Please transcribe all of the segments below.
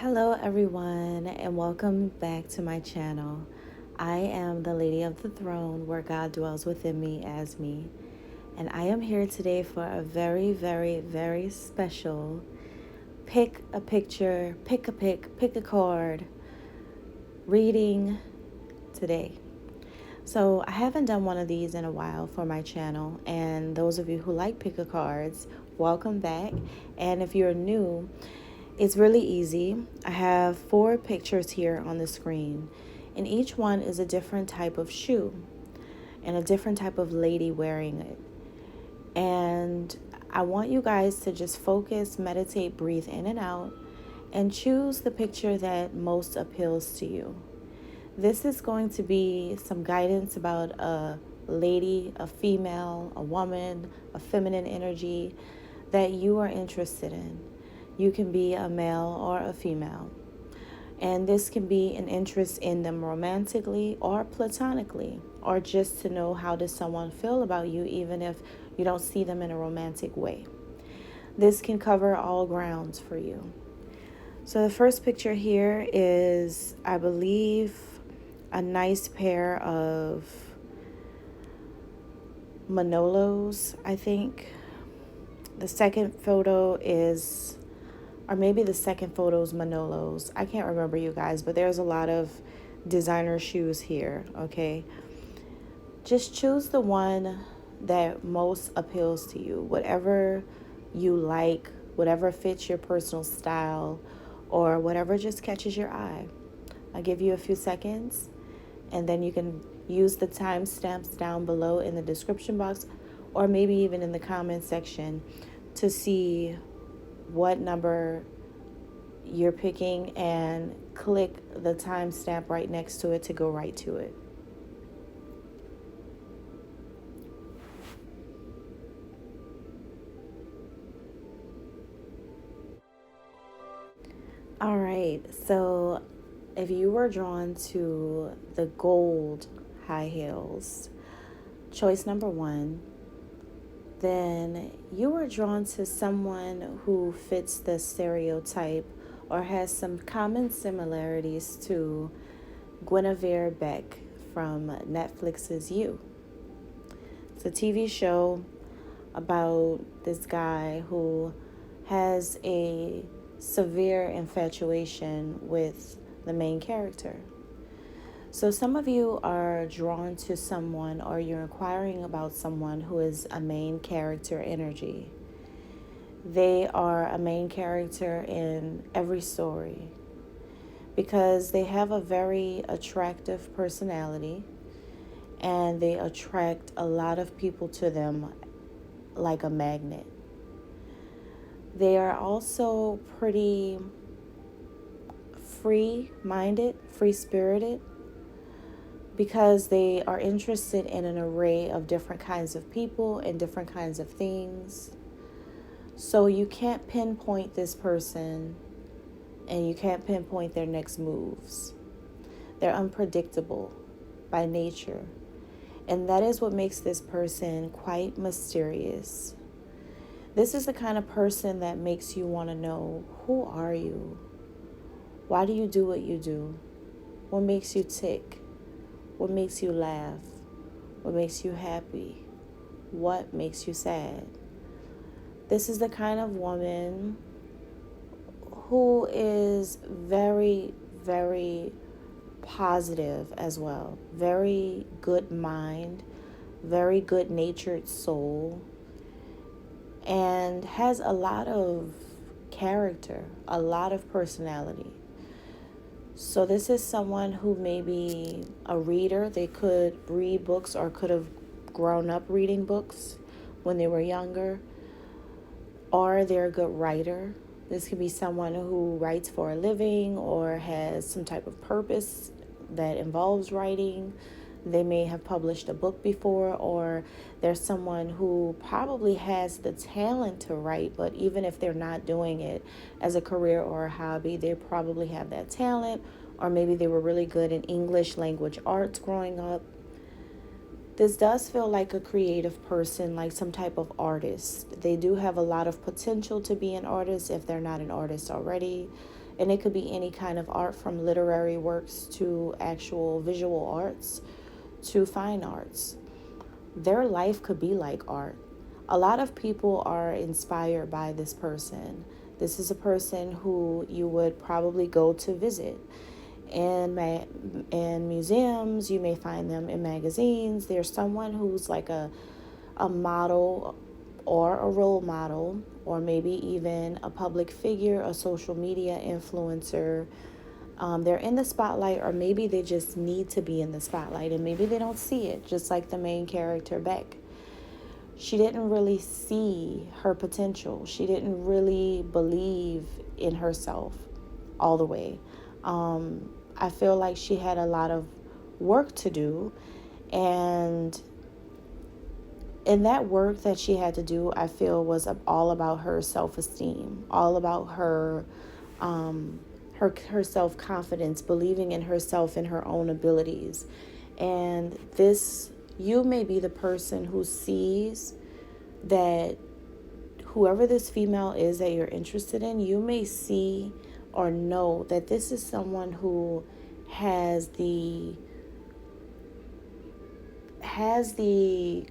Hello, everyone, and welcome back to my channel. I am the Lady of the Throne, where God dwells within me as me. And I am here today for a very, very, very special pick a picture, pick a card reading today. So I haven't done one of these in a while for my channel, and those of you who like pick a cards, welcome back. And if you're new, it's really easy. I have 4 pictures here on the screen, and each one is a different type of shoe and a different type of lady wearing it. And I want you guys to just focus, meditate, breathe in and out, and choose the picture that most appeals to you. This is going to be some guidance about a lady, a female, a woman, a feminine energy that you are interested in. You can be a male or a female. And this can be an interest in them romantically or platonically, or just to know how does someone feel about you even if you don't see them in a romantic way. This can cover all grounds for you. So the first picture here is, I believe, a nice pair of Manolos, I think. The second photo is, or maybe the second photo is Manolos. I can't remember, you guys, but there's a lot of designer shoes here, okay? Just choose the one that most appeals to you, whatever you like, whatever fits your personal style, or whatever just catches your eye. I'll give you a few seconds, and then you can use the timestamps down below in the description box, or maybe even in the comment section, to see what number you're picking and click the timestamp right next to it to go right to it. All right, so if you were drawn to the gold high heels, choice number 1, then you were drawn to someone who fits the stereotype or has some common similarities to Guinevere Beck from Netflix's You. It's a TV show about this guy who has a severe infatuation with the main character. So some of you are drawn to someone, or you're inquiring about someone who is a main character energy. They are a main character in every story because they have a very attractive personality and they attract a lot of people to them like a magnet. They are also pretty free-minded, free-spirited, because they are interested in an array of different kinds of people and different kinds of things. So you can't pinpoint this person and you can't pinpoint their next moves. They're unpredictable by nature. And that is what makes this person quite mysterious. This is the kind of person that makes you want to know, who are you? Why do you do what you do? What makes you tick? What makes you laugh? What makes you happy? What makes you sad? This is the kind of woman who is very, very positive as well. Very good mind, very good natured soul, and has a lot of character, a lot of personality. So this is someone who may be a reader. They could read books or could have grown up reading books when they were younger. Or they're a good writer. This could be someone who writes for a living or has some type of purpose that involves writing. They may have published a book before, or there's someone who probably has the talent to write, but even if they're not doing it as a career or a hobby, they probably have that talent, or maybe they were really good in English language arts growing up. This does feel like a creative person, like some type of artist. They do have a lot of potential to be an artist if they're not an artist already. And it could be any kind of art, from literary works to actual visual arts to fine arts. Their life could be like art. A lot of people are inspired by this person. This is a person who you would probably go to visit. In museums, you may find them in magazines. There's someone who's like a model or a role model, or maybe even a public figure, a social media influencer. They're in the spotlight, or maybe they just need to be in the spotlight, and maybe they don't see it, just like the main character, Beck. She didn't really see her potential. She didn't really believe in herself all the way. I feel like she had a lot of work to do, and in that work that she had to do, I feel was all about her self-esteem, all about her self-confidence, believing in herself and her own abilities. And you may be the person who sees that whoever this female is that you're interested in, you may see or know that this is someone who has the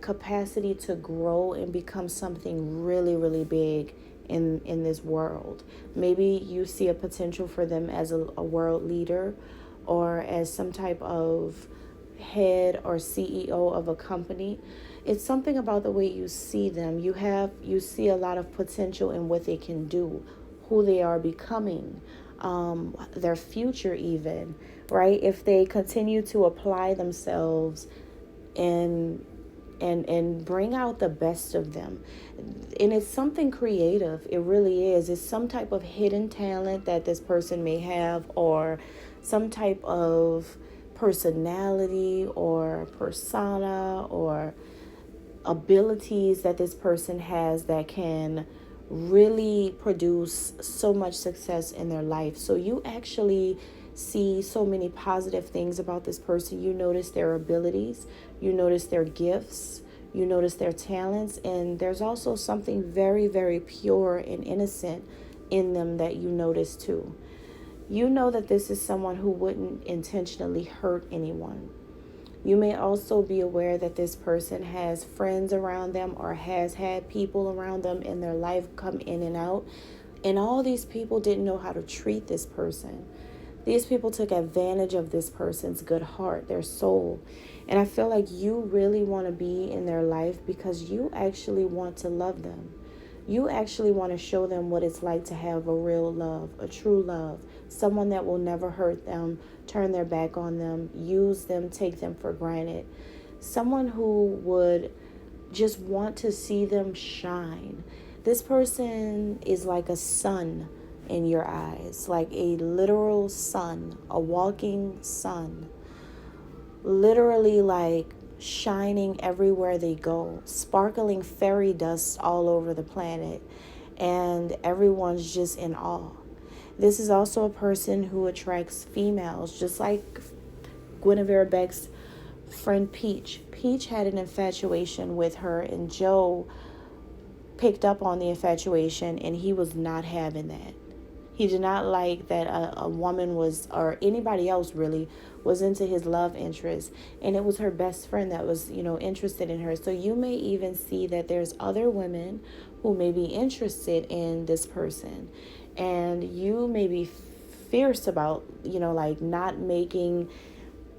capacity to grow and become something really, really big in this world. Maybe you see a potential for them as a world leader, or as some type of head or CEO of a company. It's something about the way you see them. You see a lot of potential in what they can do, who they are becoming, their future even, right? If they continue to apply themselves and bring out the best of them. And it's something creative. It really is. It's some type of hidden talent that this person may have, or some type of personality or persona or abilities that this person has that can really produce so much success in their life. So you actually see so many positive things about this person. You notice their abilities, you notice their gifts, you notice their talents, and there's also something very, very pure and innocent in them that you notice too. You know that this is someone who wouldn't intentionally hurt anyone. You may also be aware that this person has friends around them, or has had people around them in their life come in and out. And all these people didn't know how to treat this person. These people took advantage of this person's good heart, their soul. And I feel like you really want to be in their life because you actually want to love them. You actually want to show them what it's like to have a real love, a true love, someone that will never hurt them, turn their back on them, use them, take them for granted. Someone who would just want to see them shine. This person is like a sun in your eyes, like a literal sun, a walking sun. Literally like shining everywhere they go, sparkling fairy dust all over the planet, and everyone's just in awe. This is also a person who attracts females, just like Guinevere Beck's friend Peach. Peach had an infatuation with her, and Joe picked up on the infatuation, and he was not having that. He did not like that a woman was, or anybody else really, was into his love interest. And it was her best friend that was, interested in her. So you may even see that there's other women who may be interested in this person. And you may be fierce about, like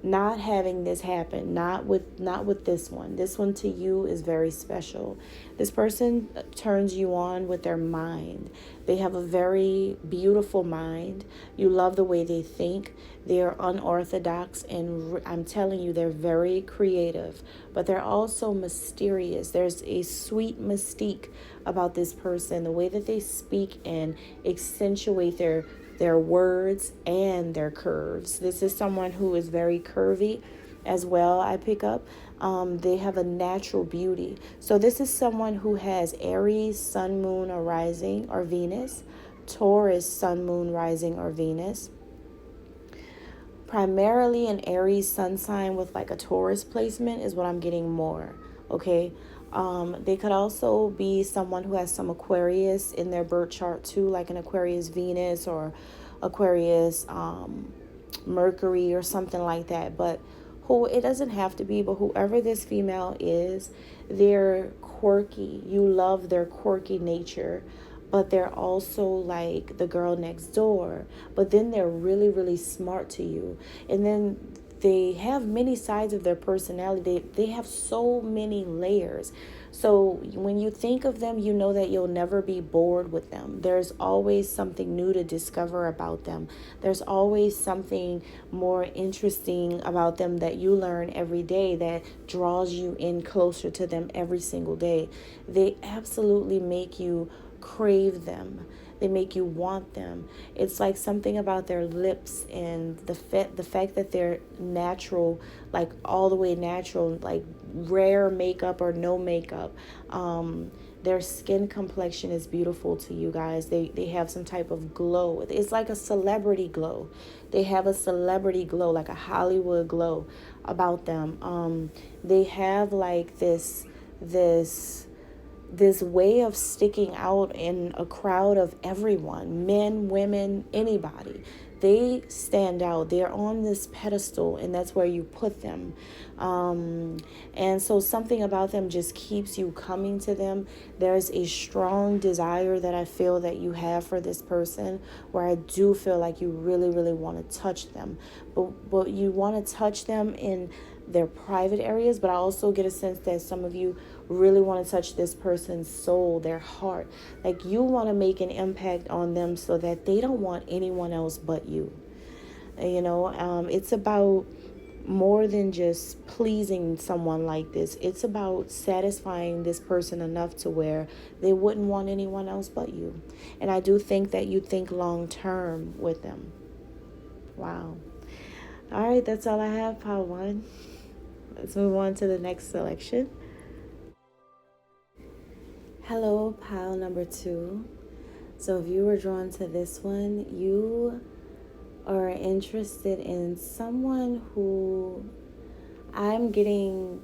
not having this happen, not with this one. This one to you is very special. This person turns you on with their mind. They have a very beautiful mind. You love the way they think. They are unorthodox, and I'm telling you, they're very creative, but they're also mysterious. There's a sweet mystique about this person, the way that they speak and accentuate their words and their curves. This is someone who is very curvy as well, I pick up. They have a natural beauty. So this is someone who has Aries, sun, moon, or rising, or Venus, Taurus, sun, moon, rising, or Venus. Primarily an Aries sun sign with like a Taurus placement is what I'm getting more, okay? They could also be someone who has some Aquarius in their birth chart too, like an Aquarius Venus, or Aquarius, Mercury, or something like that. But who it doesn't have to be, but whoever this female is, they're quirky. You love their quirky nature, but they're also like the girl next door. But then they're really, really smart to you. And then they have many sides of their personality. They have so many layers. So when you think of them, you know that you'll never be bored with them. There's always something new to discover about them. There's always something more interesting about them that you learn every day that draws you in closer to them every single day. They absolutely make you crave them. They make you want them. It's like something about their lips and the fact that they're natural, like all the way natural, like rare makeup or no makeup. Their skin complexion is beautiful to you guys. They have some type of glow. It's like a celebrity glow. They have a celebrity glow, like a Hollywood glow about them. They have like this way of sticking out in a crowd of everyone, men, women, anybody. They stand out. They're on this pedestal, and that's where you put them. And so something about them just keeps you coming to them. There's a strong desire that I feel that you have for this person, where I do feel like you really, really want to touch them. But you want to touch them in their private areas, but I also get a sense that some of you really want to touch this person's soul, their heart. Like you want to make an impact on them so that they don't want anyone else but you. It's about more than just pleasing someone like this. It's about satisfying this person enough to where they wouldn't want anyone else but you. And I do think that you think long term with them. Wow. All right, that's all I have, Pile 1. Let's move on to the next selection. Hello, pile number 2. So if you were drawn to this one, you are interested in someone who I'm getting,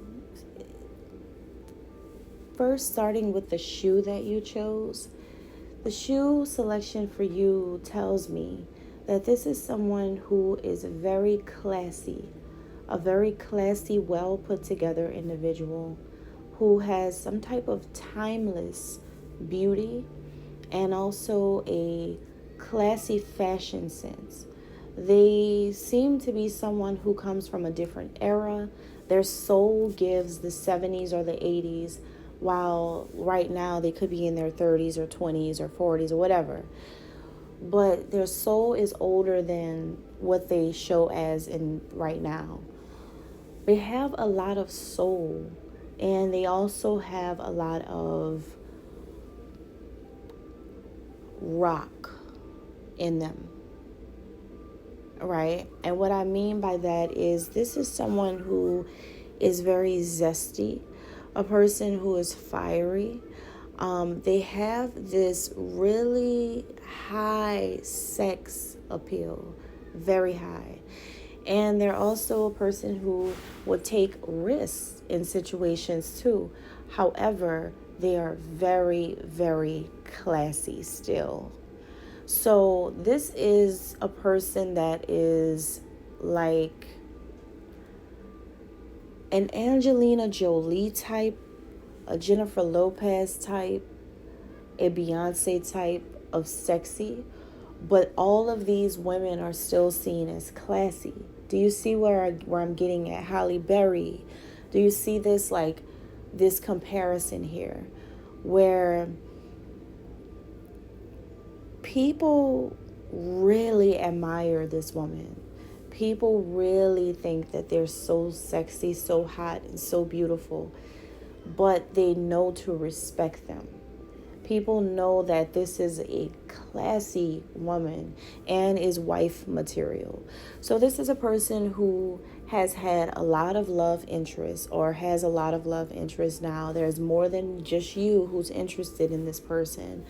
first starting with the shoe that you chose. The shoe selection for you tells me that this is someone who is very classy, a very classy, well put together individual who has some type of timeless beauty and also a classy fashion sense. They seem to be someone who comes from a different era. Their soul gives the 70s or the 80s, while right now they could be in their 30s or 20s or 40s or whatever. But their soul is older than what they show as in right now. They have a lot of soul, and they also have a lot of rock in them, right? And what I mean by that is this is someone who is very zesty, a person who is fiery. They have this really high sex appeal, very high. And they're also a person who would take risks in situations too. However, they are very, very classy still. So this is a person that is like an Angelina Jolie type, a Jennifer Lopez type, a Beyonce type of sexy. But all of these women are still seen as classy. Do you see where I'm getting at? Halle Berry. Do you see this this comparison here where people really admire this woman? People really think that they're so sexy, so hot, and so beautiful, but they know to respect them. People know that this is a classy woman and is wife material. So this is a person who has had a lot of love interest or has a lot of love interest now. There's more than just you who's interested in this person.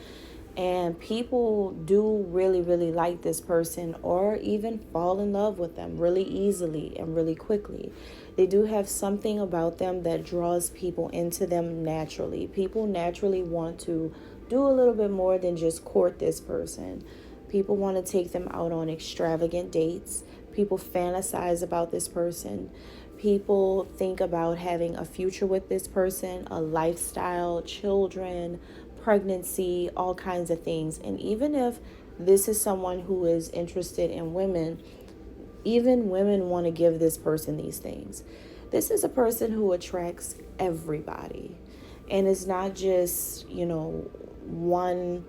And people do really, really like this person or even fall in love with them really easily and really quickly. They do have something about them that draws people into them naturally. People naturally want to do a little bit more than just court this person. People want to take them out on extravagant dates. People fantasize about this person. People think about having a future with this person, a lifestyle, children, pregnancy, all kinds of things. And even if this is someone who is interested in women, even women want to give this person these things. This is a person who attracts everybody. And it's not just, one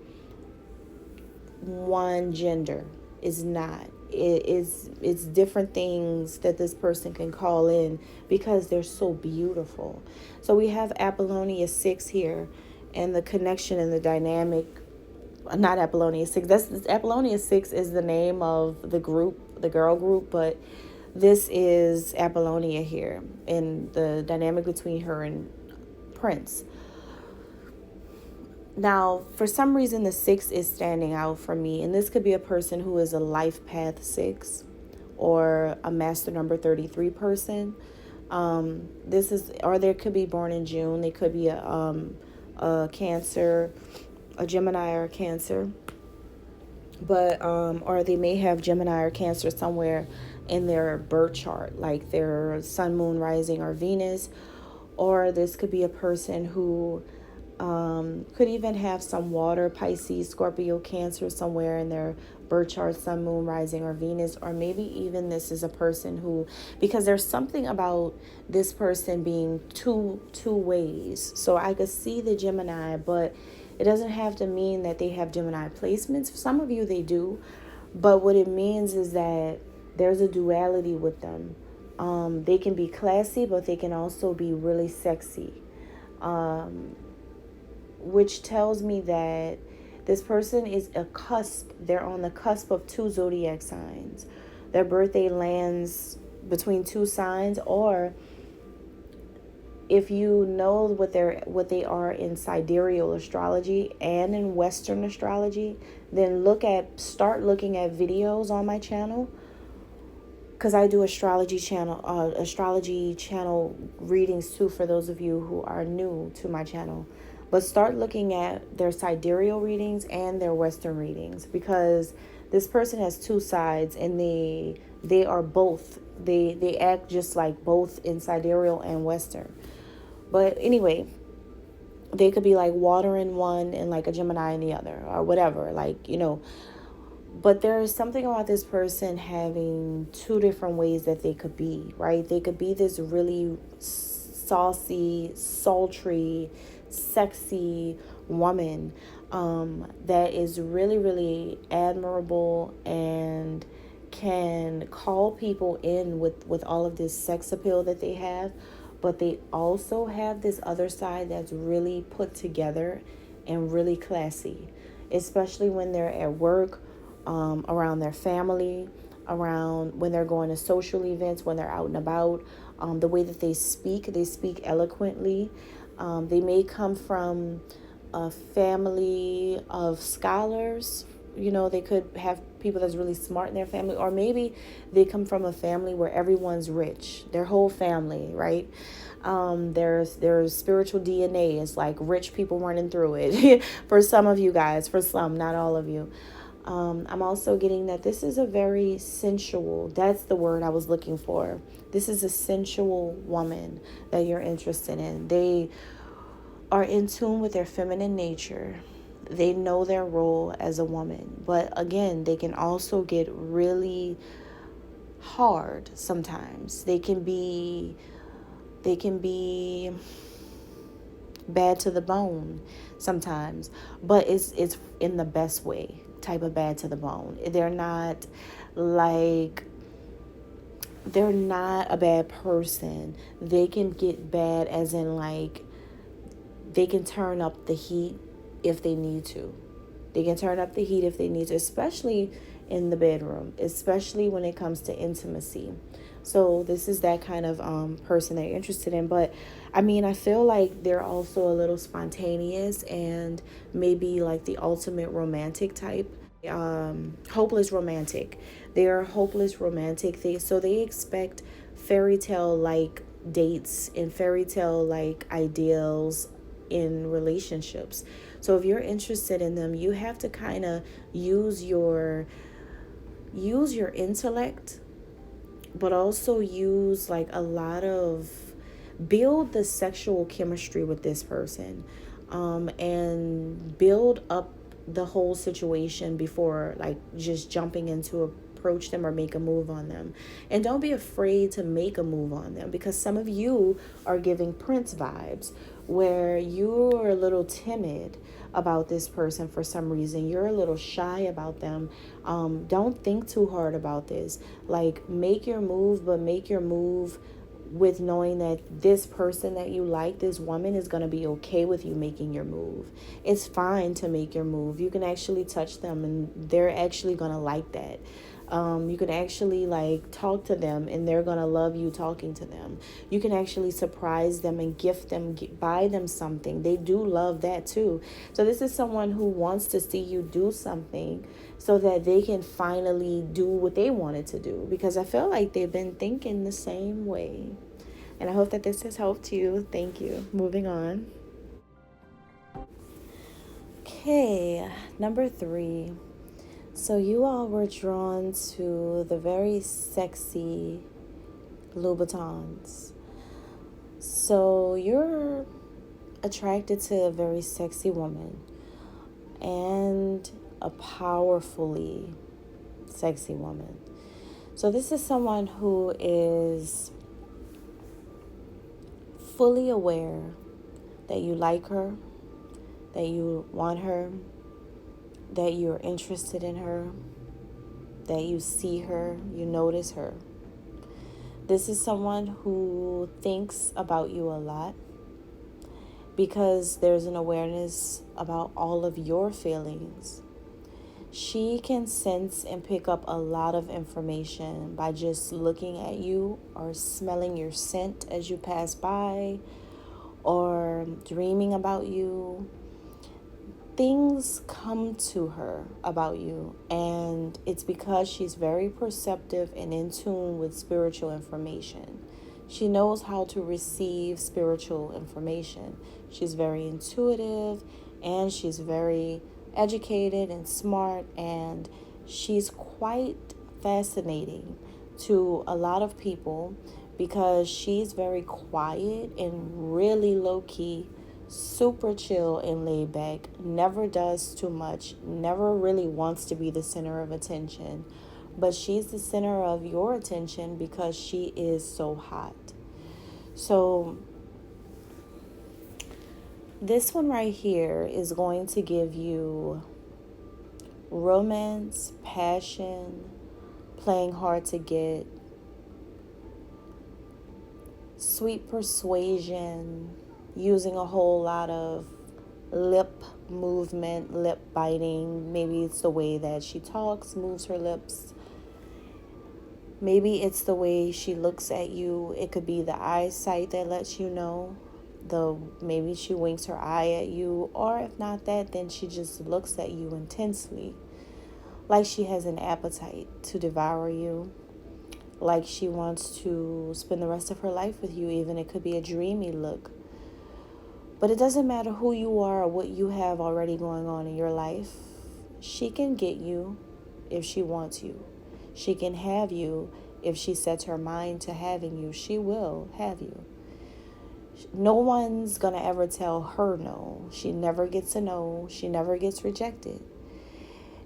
gender. Is not. It's different things that this person can call in because they're so beautiful. So we have Apollonia 6 here, and the connection and the dynamic. Not Apollonia 6. Apollonia 6 is the name of the group, the girl group, but this is Apollonia here, and the dynamic between her and Prince. Now, for some reason, the 6 is standing out for me, and this could be a person who is a life path 6 or a master number 33 person. Or they could be born in June. They could be a Cancer, a Gemini or a Cancer. But, or they may have Gemini or Cancer somewhere in their birth chart, like their sun, moon, rising, or Venus. Or this could be a person who could even have some water, Pisces, Scorpio, Cancer somewhere in their birth chart, sun, moon, rising, or Venus. Or maybe even this is a person who, because there's something about this person being two ways. So I could see the Gemini, but it doesn't have to mean that they have Gemini placements. For some of you, they do. But what it means is that there's a duality with them. They can be classy, but they can also be really sexy. Which tells me that this person is a cusp. They're on the cusp of 2 zodiac signs. Their birthday lands between 2 signs, or if you know what they are in sidereal astrology and in Western astrology, then start looking at videos on my channel, because I do astrology channel readings too for those of you who are new to my channel. But start looking at their sidereal readings and their Western readings, because this person has 2 sides, and they are both. They act just like both in sidereal and Western. But anyway, they could be like water in one and like a Gemini in the other, or whatever, But there is something about this person having 2 different ways that they could be, right? They could be this really saucy, sultry, sexy woman that is really, really admirable and can call people in with all of this sex appeal that they have. But they also have this other side that's really put together and really classy, especially when they're at work, around their family, around when they're going to social events, when they're out and about. The way that they speak eloquently. They may come from a family of scholars. They could have people that's really smart in their family, or maybe they come from a family where everyone's rich, their whole family, right? There's spiritual DNA. It's like rich people running through it for some of you guys, for some, not all of you. I'm also getting that this is a very sensual, that's the word I was looking for. This is a sensual woman that you're interested in. They are in tune with their feminine nature. They know their role as a woman. But again, they can also get really hard sometimes. They can be bad to the bone sometimes, but it's in the best way, type of bad to the bone. They're not a bad person. They can get bad as in they can turn up the heat if they need to. They can turn up the heat if they need to, especially in the bedroom, especially when it comes to intimacy. So this is that kind of person that you're interested in. But I feel like they're also a little spontaneous and maybe like the ultimate romantic type. Hopeless romantic. They're hopeless romantic. They expect fairy tale like dates and fairy tale like ideals in relationships. So if you're interested in them, you have to kind of use your intellect, but also use like a lot of build the sexual chemistry with this person, and build up the whole situation before like just jumping into approach them or make a move on them. And don't be afraid to make a move on them, because some of you are giving Prince vibes where you're a little timid about this person for some reason. You're a little shy about them. Don't think too hard about this. Like, make your move, but make your move with knowing that this person that you like, this woman, is going to be okay with you making your move. It's fine to make your move. You can actually touch them and they're actually going to like that. You can actually like talk to them and they're going to love you talking to them. You can actually surprise them and gift them, buy them something. They do love that too. So this is someone who wants to see you do something so that they can finally do what they wanted to do, because I feel like they've been thinking the same way. And I hope that this has helped you. Thank you. Moving on. Okay, number 3. So you all were drawn to the very sexy Louboutins. So you're attracted to a very sexy woman and a powerfully sexy woman. So this is someone who is fully aware that you like her, that you want her, that you're interested in her, that you see her, you notice her. This is someone who thinks about you a lot because there's an awareness about all of your feelings. She can sense and pick up a lot of information by just looking at you or smelling your scent as you pass by or dreaming about you. Things come to her about you, and it's because she's very perceptive and in tune with spiritual information. She knows how to receive spiritual information. She's very intuitive, and she's very educated and smart, and she's quite fascinating to a lot of people because she's very quiet and really low-key, super chill and laid back, never does too much, never really wants to be the center of attention, but she's the center of your attention because she is so hot. So this one right here is going to give you romance, passion, playing hard to get, sweet persuasion, using a whole lot of lip movement, lip biting. Maybe it's the way that she talks, moves her lips. Maybe it's the way she looks at you. It could be the eyesight that lets you know. Maybe she winks her eye at you, or if not that, then she just looks at you intensely, like she has an appetite to devour you, like she wants to spend the rest of her life with you. Even it could be a dreamy look. But it doesn't matter who you are or what you have already going on in your life. She can get you if she wants you. She can have you if she sets her mind to having you. She will have you. No one's going to ever tell her no. She never gets a no. She never gets rejected.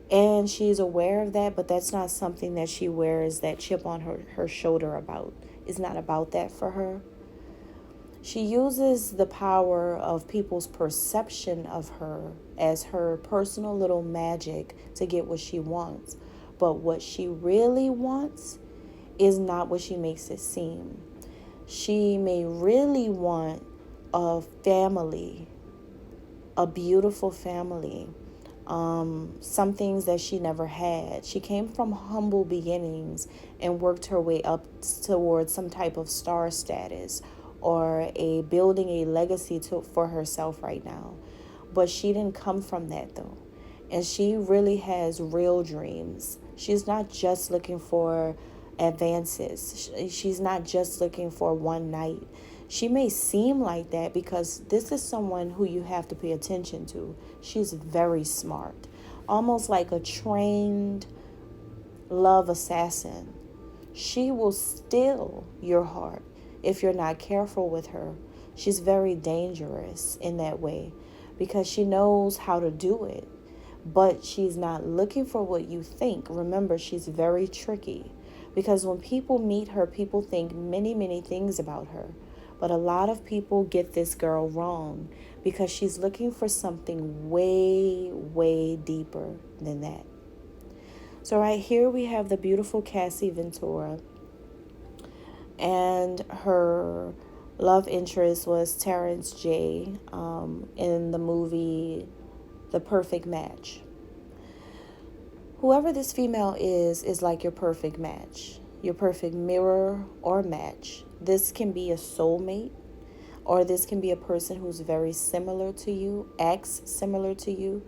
And she's aware of that, but that's not something that she wears that chip on her shoulder about. It's not about that for her. She uses the power of people's perception of her as her personal little magic to get what she wants. But what she really wants is not what she makes it seem. She may really want a family, a beautiful family, some things that she never had. She came from humble beginnings and worked her way up towards some type of star status or building a legacy for herself right now. But she didn't come from that though. And she really has real dreams. She's not just looking for advances. She's not just looking for one night. She may seem like that because this is someone who you have to pay attention to. She's very smart, almost like a trained love assassin. She will steal your heart if you're not careful with her. She's very dangerous in that way because she knows how to do it, but she's not looking for what you think. Remember, she's very tricky because when people meet her, people think many, many things about her. But a lot of people get this girl wrong because she's looking for something way, way deeper than that. So right here we have the beautiful Cassie Ventura, and her love interest was Terrence J in the movie The Perfect Match. Whoever this female is like your perfect match, your perfect mirror or match. This can be a soulmate, or this can be a person who's very similar to you, acts similar to you.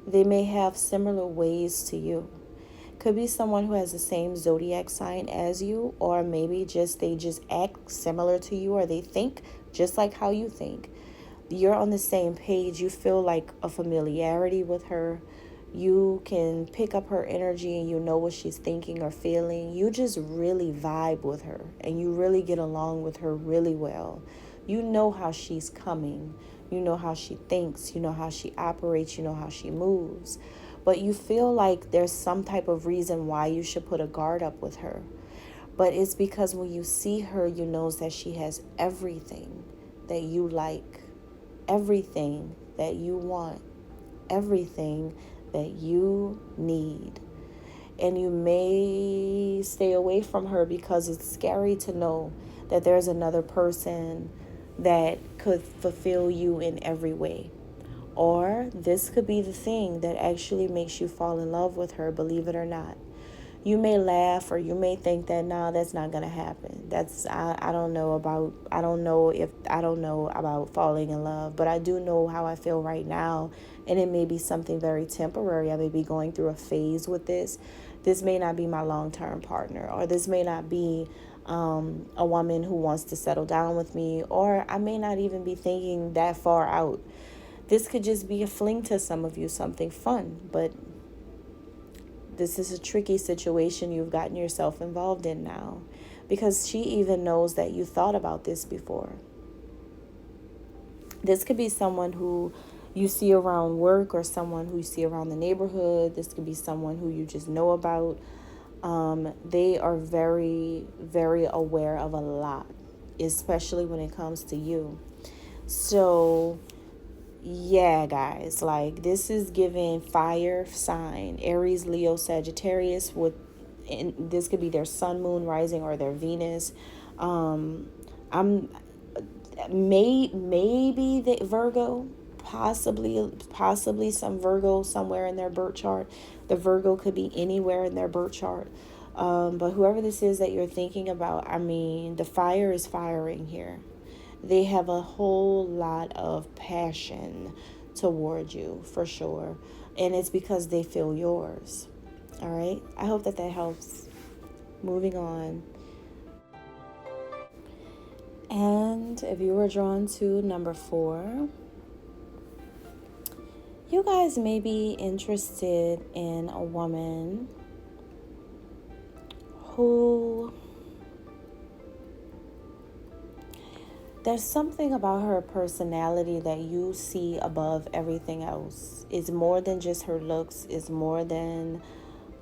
They may have similar ways to you. Could be someone who has the same zodiac sign as you, or maybe they just act similar to you, or they think just like how you think. You're on the same page. You feel like a familiarity with her. You can pick up her energy and you know what she's thinking or feeling. You just really vibe with her and you really get along with her really well. You know how she's coming. You know how she thinks. You know how she operates. You know how she moves. But you feel like there's some type of reason why you should put a guard up with her. But it's because when you see her, you know that she has everything that you like, everything that you want, everything that you need. And you may stay away from her because it's scary to know that there's another person that could fulfill you in every way. Or this could be the thing that actually makes you fall in love with her, believe it or not. You may laugh or you may think that, nah, that's not going to happen. I don't know about falling in love, but I do know how I feel right now. And it may be something very temporary. I may be going through a phase with this. This may not be my long-term partner, or this may not be a woman who wants to settle down with me, or I may not even be thinking that far out. This could just be a fling to some of you, something fun, but this is a tricky situation you've gotten yourself involved in now, because she even knows that you thought about this before. This could be someone who you see around work or someone who you see around the neighborhood. This could be someone who you just know about. They are very, very aware of a lot, especially when it comes to you. So yeah, guys, like this is giving fire sign, Aries, Leo, Sagittarius, and this could be their sun, moon, rising, or their Venus. I'm maybe the Virgo, possibly some Virgo somewhere in their birth chart. The Virgo could be anywhere in their birth chart. But whoever this is that you're thinking about, I mean, the fire is firing here. They have a whole lot of passion toward you, for sure. And it's because they feel yours. All right? I hope that helps. Moving on. And if you were drawn to number 4, you guys may be interested in a woman who... there's something about her personality that you see above everything else. It's more than just her looks. It's more than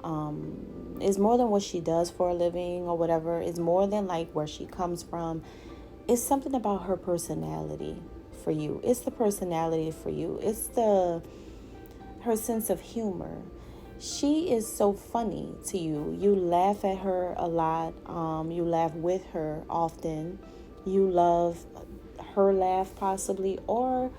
what she does for a living or whatever. It's more than like where she comes from. It's something about her personality for you. It's the personality for you. It's her sense of humor. She is so funny to you. You laugh at her a lot. You laugh with her often. You love her laugh possibly, or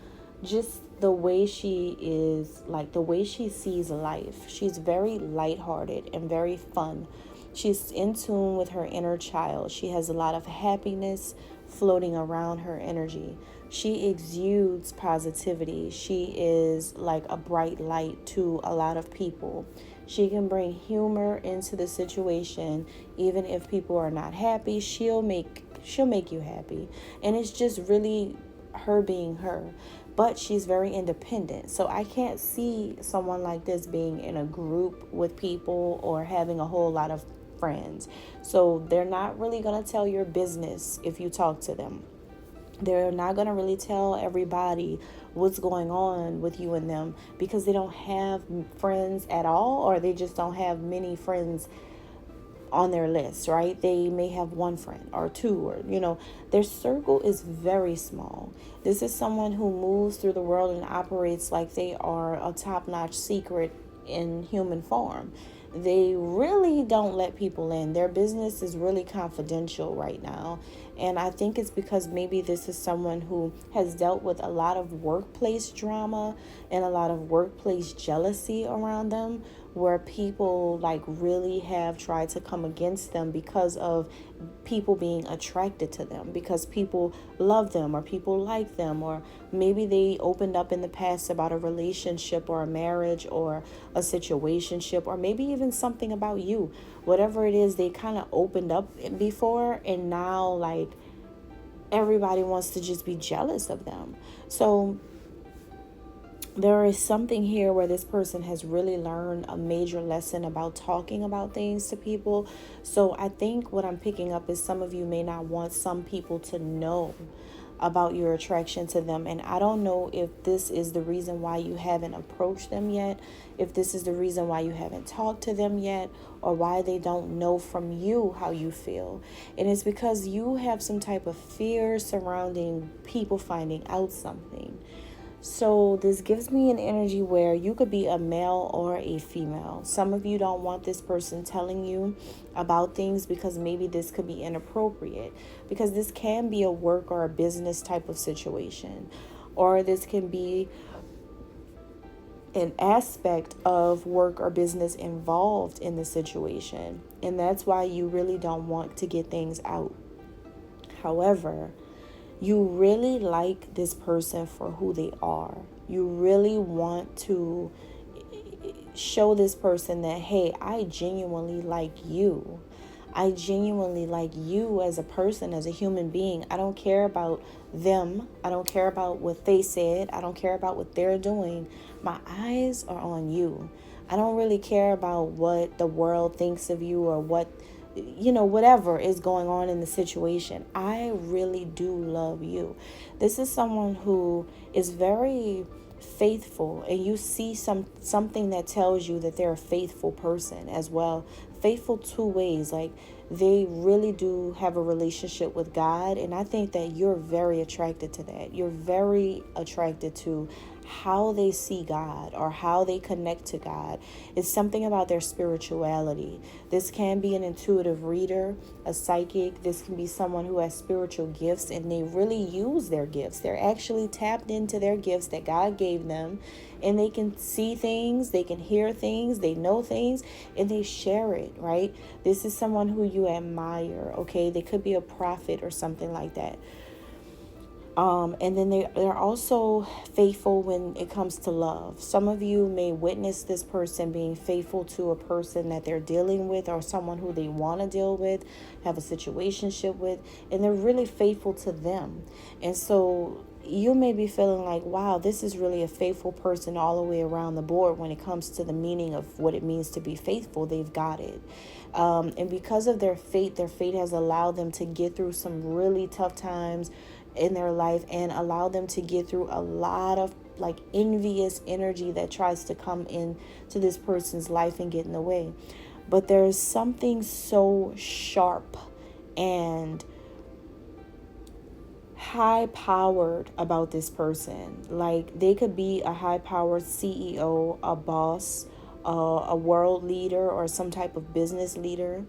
just the way she is, like the way she sees life. She's very lighthearted and very fun. She's in tune with her inner child. She has a lot of happiness floating around her energy. She exudes positivity. She is like a bright light to a lot of people. She can bring humor into the situation. Even if people are not happy, she'll make you happy. And it's just really her being her. But she's very independent. So I can't see someone like this being in a group with people or having a whole lot of friends. So they're not really going to tell your business if you talk to them. They're not going to really tell everybody what's going on with you and them, because they don't have friends at all, or they just don't have many friends on their list, right? They may have one friend or two, or, their circle is very small. This is someone who moves through the world and operates like they are a top-notch secret in human form. They really don't let people in. Their business is really confidential right now. And I think it's because maybe this is someone who has dealt with a lot of workplace drama and a lot of workplace jealousy around them, where people really have tried to come against them because of people being attracted to them, because people love them or people like them, or maybe they opened up in the past about a relationship or a marriage or a situationship, or maybe even something about you. Whatever it is, they kind of opened up before, and now everybody wants to just be jealous of them. So there is something here where this person has really learned a major lesson about talking about things to people. So I think what I'm picking up is some of you may not want some people to know about your attraction to them. And I don't know if this is the reason why you haven't approached them yet, if this is the reason why you haven't talked to them yet, or why they don't know from you how you feel. And it's because you have some type of fear surrounding people finding out something. So this gives me an energy where you could be a male or a female. Some of you don't want this person telling you about things because maybe this could be inappropriate, because this can be a work or a business type of situation, or this can be an aspect of work or business involved in the situation. And that's why you really don't want to get things out. However, you really like this person for who they are. You really want to show this person that, hey, I genuinely like you. I genuinely like you as a person, as a human being. I don't care about them. I don't care about what they said. I don't care about what they're doing. My eyes are on you. I don't really care about what the world thinks of you, or whatever is going on in the situation. I really do love you. This is someone who is very faithful, and you see something that tells you that they're a faithful person as well. Faithful two ways. They really do have a relationship with God, and I think that you're very attracted to that. You're very attracted to how they see God or how they connect to God. It's something about their spirituality. This can be an intuitive reader, a psychic. This can be someone who has spiritual gifts, and they really use their gifts. They're actually tapped into their gifts that God gave them, and they can see things, they can hear things, they know things, and they share it, right? This is someone who you admire, okay? They could be a prophet or something like that. And then they're also faithful when it comes to love. Some of you may witness this person being faithful to a person that they're dealing with, or someone who they want to deal with, have a situationship with, and they're really faithful to them. And so you may be feeling like, wow, this is really a faithful person all the way around the board. When it comes to the meaning of what it means to be faithful, they've got it. And because of their fate has allowed them to get through some really tough times in their life, and allow them to get through a lot of envious energy that tries to come in to this person's life and get in the way. But there's something so sharp and high-powered about this person. They could be a high-powered CEO, a boss, a world leader, or some type of business leader.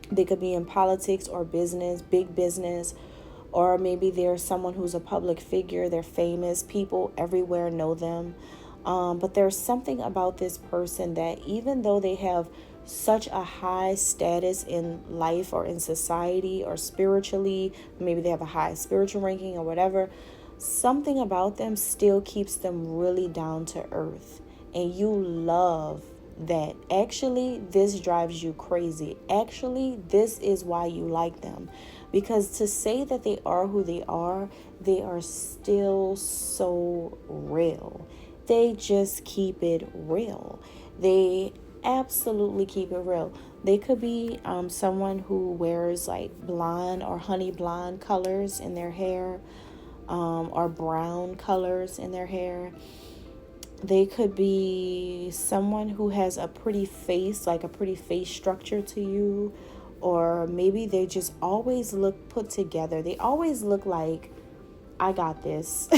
They could be in politics or business, big business, or maybe they're someone who's a public figure. They're famous. People everywhere know them. But there's something about this person that, even though they have such a high status in life or in society or spiritually, maybe they have a high spiritual ranking or whatever, something about them still keeps them really down to earth. And you love that actually this drives you crazy. Actually, this is why you like them. Because to say that they are who they are still so real. They just keep it real. They absolutely keep it real. They could be someone who wears like blonde or honey blonde colors in their hair, or brown colors in their hair. They could be someone who has a pretty face, like a pretty face structure to you, or maybe they just always look put together. They always look like, I got this.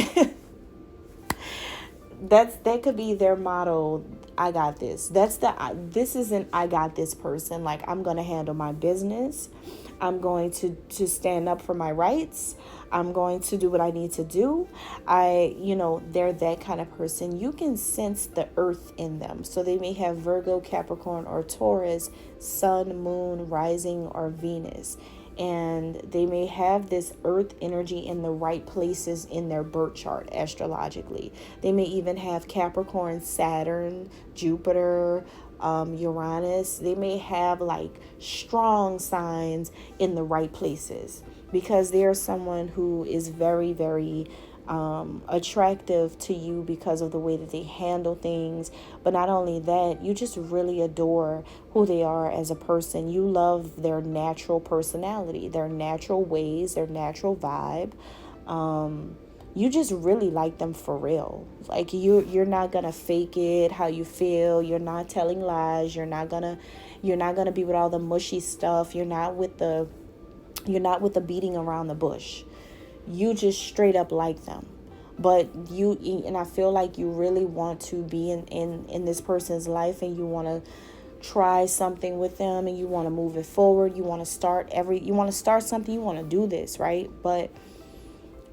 That could be their motto. I got this. This is an I got this person. Like, I'm going to handle my business. I'm going to stand up for my rights. I'm going to do what I need to do. They're that kind of person. You can sense the earth in them. So they may have Virgo, Capricorn, or Taurus, Sun, Moon, Rising, or Venus. And they may have this earth energy in the right places in their birth chart astrologically. They may even have Capricorn, Saturn, Jupiter, Uranus. They may have like strong signs in the right places, because they're someone who is very, very attractive to you because of the way that they handle things. But not only that, you just really adore who they are as a person. You love their natural personality, their natural ways, their natural vibe. You just really like them for real. Like, you're not gonna fake it how you feel. You're not telling lies. You're not gonna be with all the mushy stuff. You're not with the beating around the bush. You just straight up like them. And I feel like you really want to be in this person's life, and you want to try something with them, and you want to move it forward. You want to start something. You want to do this, right? But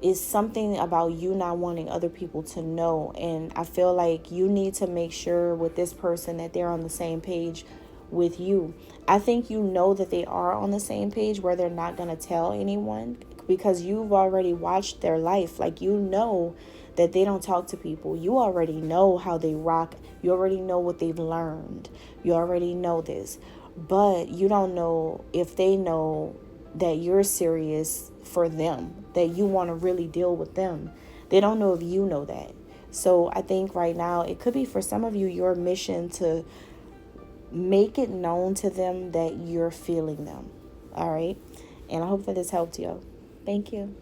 it's something about you not wanting other people to know. And I feel like you need to make sure with this person that they're on the same page with you. I think you know that they are on the same page, where they're not going to tell anyone, because you've already watched their life. Like, you know that they don't talk to people. You already know how they rock. You already know what they've learned. You already know this. But you don't know if they know that you're serious for them, that you want to really deal with them. They don't know if you know that. So I think right now it could be, for some of you, your mission to make it known to them that you're feeling them. All right. And I hope that this helped you. Thank you.